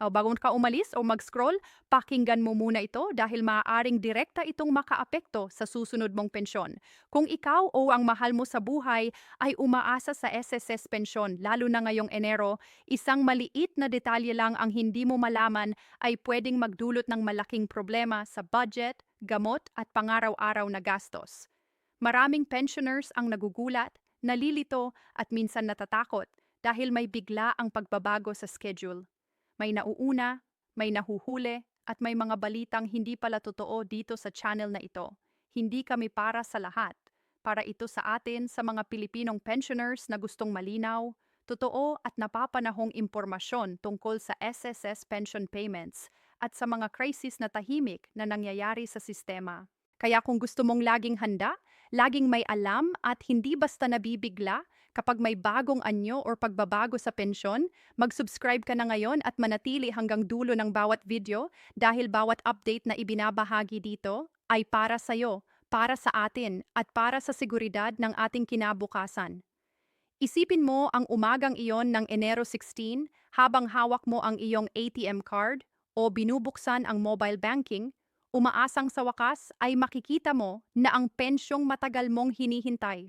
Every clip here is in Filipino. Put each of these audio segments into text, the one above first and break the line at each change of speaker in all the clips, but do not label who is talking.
Bago ka umalis o mag-scroll, pakinggan mo muna ito dahil maaaring direkta itong makaapekto sa susunod mong pensyon. Kung ikaw o ang mahal mo sa buhay ay umaasa sa SSS pensyon, lalo na ngayong Enero, isang maliit na detalye lang ang hindi mo malaman ay pwedeng magdulot ng malaking problema sa budget, gamot at pangaraw-araw na gastos. Maraming pensioners ang nagugulat, nalilito at minsan natatakot dahil may bigla ang pagbabago sa schedule. May nauuna, may nahuhuli, at may mga balitang hindi pala totoo dito sa channel na ito. Hindi kami para sa lahat. Para ito sa atin sa mga Pilipinong pensioners na gustong malinaw, totoo at napapanahong impormasyon tungkol sa SSS pension payments at sa mga crisis na tahimik na nangyayari sa sistema. Kaya kung gusto mong laging handa, laging may alam at hindi basta nabibigla kapag may bagong anyo or pagbabago sa pensyon, mag-subscribe ka na ngayon at manatili hanggang dulo ng bawat video dahil bawat update na ibinabahagi dito ay para sa'yo, para sa atin at para sa seguridad ng ating kinabukasan. Isipin mo ang umagang iyon ng Enero 16 habang hawak mo ang iyong ATM card o binubuksan ang mobile banking, umaasang sa wakas ay makikita mo na ang pensyong matagal mong hinihintay.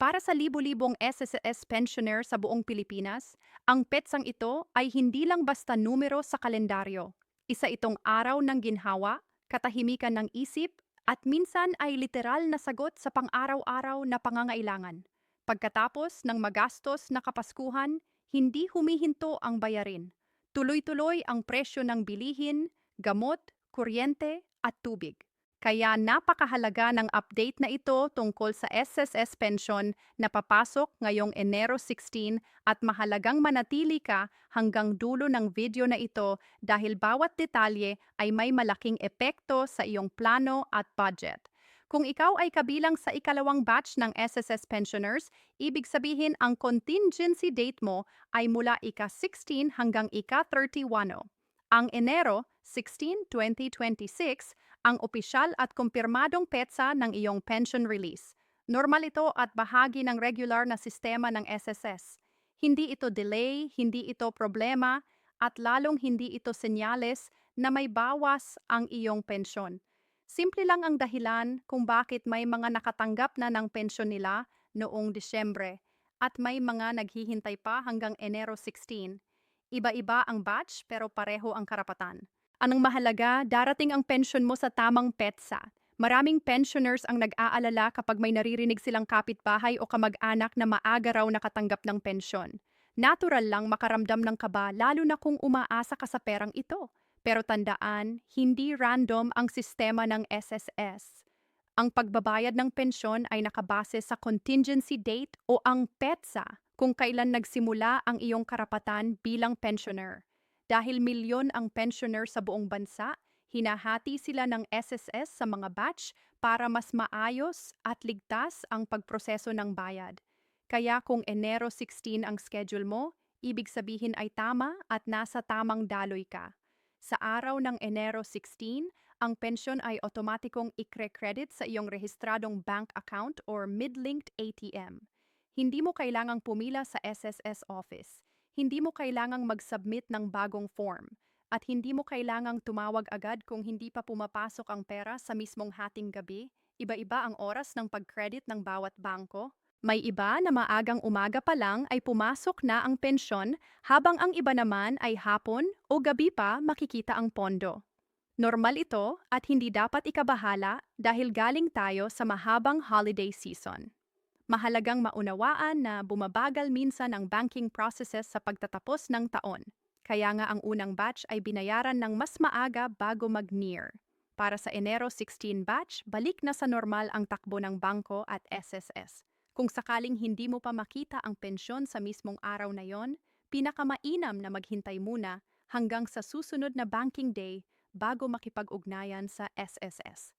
Para sa libu-libong SSS pensioner sa buong Pilipinas, ang petsang ito ay hindi lang basta numero sa kalendaryo. Isa itong araw ng ginhawa, katahimikan ng isip, at minsan ay literal na sagot sa pang-araw-araw na pangangailangan. Pagkatapos ng magastos na kapaskuhan, hindi humihinto ang bayarin. Tuloy-tuloy ang presyo ng bilihin, gamot, kuryente at tubig. Kaya napakahalaga ng update na ito tungkol sa SSS pension na papasok ngayong Enero 16 at mahalagang manatili ka hanggang dulo ng video na ito dahil bawat detalye ay may malaking epekto sa iyong plano at budget. Kung ikaw ay kabilang sa ikalawang batch ng SSS pensioners, ibig sabihin ang contingency date mo ay mula ika-16 hanggang ika-31. Ang Enero 16, 2026 ang opisyal at kumpirmadong petsa ng iyong pension release. Normal ito at bahagi ng regular na sistema ng SSS. Hindi ito delay, hindi ito problema, at lalong hindi ito senyales na may bawas ang iyong pensyon. Simple lang ang dahilan kung bakit may mga nakatanggap na ng pensyon nila noong Disyembre at may mga naghihintay pa hanggang Enero 16. Iba-iba ang batch pero pareho ang karapatan. Anong mahalaga, darating ang pensyon mo sa tamang petsa. Maraming pensioners ang nag-aalala kapag may naririnig silang kapitbahay o kamag-anak na maaga raw nakatanggap ng pensyon. Natural lang makaramdam ng kaba lalo na kung umaasa ka sa perang ito. Pero tandaan, hindi random ang sistema ng SSS. Ang pagbabayad ng pensyon ay nakabase sa contingency date o ang petsa kung kailan nagsimula ang iyong karapatan bilang pensioner. Dahil milyon ang pensioner sa buong bansa, hinahati sila ng SSS sa mga batch para mas maayos at ligtas ang pagproseso ng bayad. Kaya kung Enero 16 ang schedule mo, ibig sabihin ay tama at nasa tamang daloy ka. Sa araw ng Enero 16, ang pensyon ay otomatikong ikre-credit sa iyong rehistradong bank account or mid-linked ATM. Hindi mo kailangang pumila sa SSS office. Hindi mo kailangang mag-submit ng bagong form. At hindi mo kailangang tumawag agad kung hindi pa pumapasok ang pera sa mismong hating gabi. Iba-iba ang oras ng pag-credit ng bawat bangko. May iba na maagang umaga pa lang ay pumasok na ang pensyon habang ang iba naman ay hapon o gabi pa makikita ang pondo. Normal ito at hindi dapat ikabahala dahil galing tayo sa mahabang holiday season. Mahalagang maunawaan na bumabagal minsan ang banking processes sa pagtatapos ng taon. Kaya nga ang unang batch ay binayaran ng mas maaga bago mag-near. Para sa Enero 16 batch, balik na sa normal ang takbo ng bangko at SSS. Kung sakaling hindi mo pa makita ang pensyon sa mismong araw na yon, pinakamainam na maghintay muna hanggang sa susunod na banking day bago makipag-ugnayan sa SSS.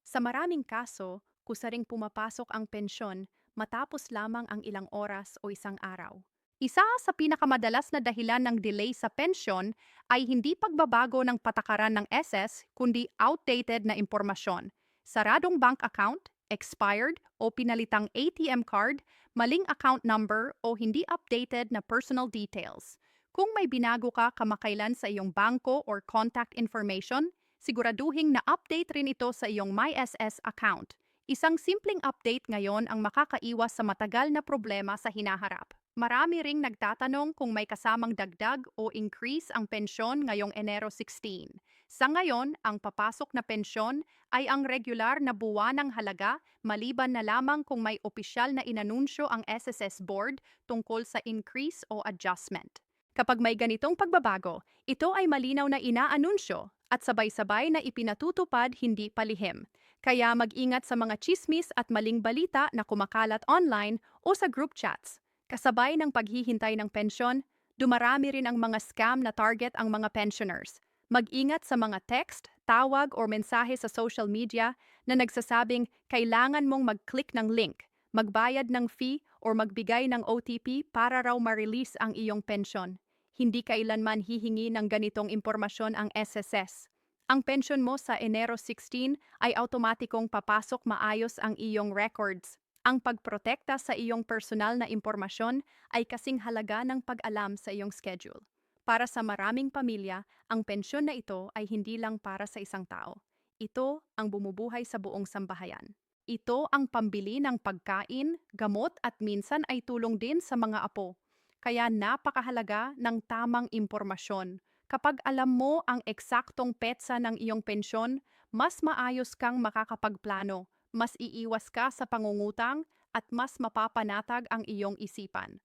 Sa maraming kaso, kusaring pumapasok ang pensyon matapos lamang ang ilang oras o isang araw. Isa sa pinakamadalas na dahilan ng delay sa pensyon ay hindi pagbabago ng patakaran ng SS kundi outdated na impormasyon. Saradong bank account, expired o pinalitang ATM card, maling account number o hindi updated na personal details. Kung may binago ka kamakailan sa iyong bangko or contact information, siguraduhing na-update rin ito sa iyong MySS account. Isang simpleng update ngayon ang makakaiwas sa matagal na problema sa hinaharap. Marami ring nagtatanong kung may kasamang dagdag o increase ang pensyon ngayong Enero 16. Sa ngayon, ang papasok na pensyon ay ang regular na buwanang halaga maliban na lamang kung may opisyal na inanunsyo ang SSS Board tungkol sa increase o adjustment. Kapag may ganitong pagbabago, ito ay malinaw na inaanunsyo at sabay-sabay na ipinatutupad hindi palihim. Kaya mag-ingat sa mga chismis at maling balita na kumakalat online o sa group chats. Kasabay ng paghihintay ng pensyon, dumarami rin ang mga scam na target ang mga pensioners. Mag-ingat sa mga text, tawag o mensahe sa social media na nagsasabing kailangan mong mag-click ng link, magbayad ng fee o magbigay ng OTP para raw ma-release ang iyong pensyon. Hindi kailanman hihingi ng ganitong impormasyon ang SSS. Ang pensyon mo sa Enero 16 ay automatikong papasok maayos ang iyong records. Ang pagprotekta sa iyong personal na impormasyon ay kasing halaga ng pag-alam sa iyong schedule. Para sa maraming pamilya, ang pensyon na ito ay hindi lang para sa isang tao. Ito ang bumubuhay sa buong sambahayan. Ito ang pambili ng pagkain, gamot at minsan ay tulong din sa mga apo. Kaya napakahalaga ng tamang impormasyon. Kapag alam mo ang eksaktong petsa ng iyong pensyon, mas maayos kang makakapagplano, mas iiwas ka sa pangungutang at mas mapapanatag ang iyong isipan.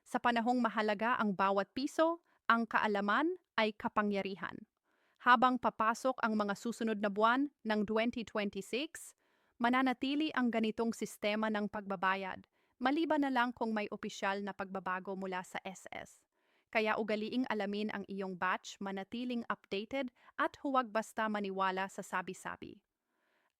Sa panahong mahalaga ang bawat piso, ang kaalaman ay kapangyarihan. Habang papasok ang mga susunod na buwan ng 2026, mananatili ang ganitong sistema ng pagbabayad, maliban na lang kung may opisyal na pagbabago mula sa SS. Kaya ugaliing alamin ang iyong batch, manatiling updated at huwag basta maniwala sa sabi-sabi.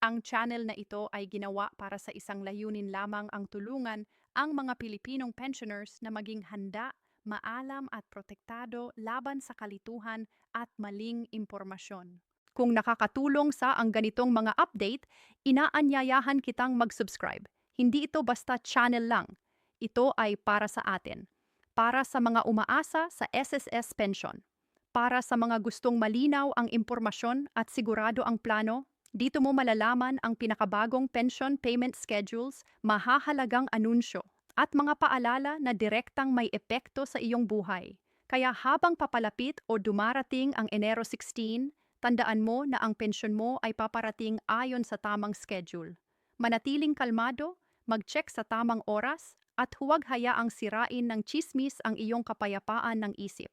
Ang channel na ito ay ginawa para sa isang layunin lamang ang tulungan ang mga Pilipinong pensioners na maging handa, maalam at protektado laban sa kalituhan at maling impormasyon. Kung nakakatulong sa ang ganitong mga update, inaanyayahan kitang mag-subscribe. Hindi ito basta channel lang. Ito ay para sa atin. Para sa mga umaasa sa SSS Pension. Para sa mga gustong malinaw ang impormasyon at sigurado ang plano, dito mo malalaman ang pinakabagong pension payment schedules, mahahalagang anunsyo, at mga paalala na direktang may epekto sa iyong buhay. Kaya habang papalapit o dumarating ang Enero 16, tandaan mo na ang pensyon mo ay paparating ayon sa tamang schedule. Manatiling kalmado, mag-check sa tamang oras, at huwag hayaang sirain ng chismis ang iyong kapayapaan ng isip.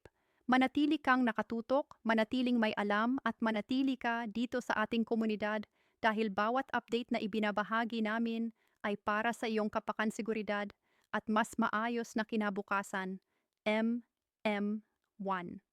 Manatili kang nakatutok, manatiling may alam at manatili ka dito sa ating komunidad dahil bawat update na ibinabahagi namin ay para sa iyong kapakanseguridad at mas maayos na kinabukasan. M.M.1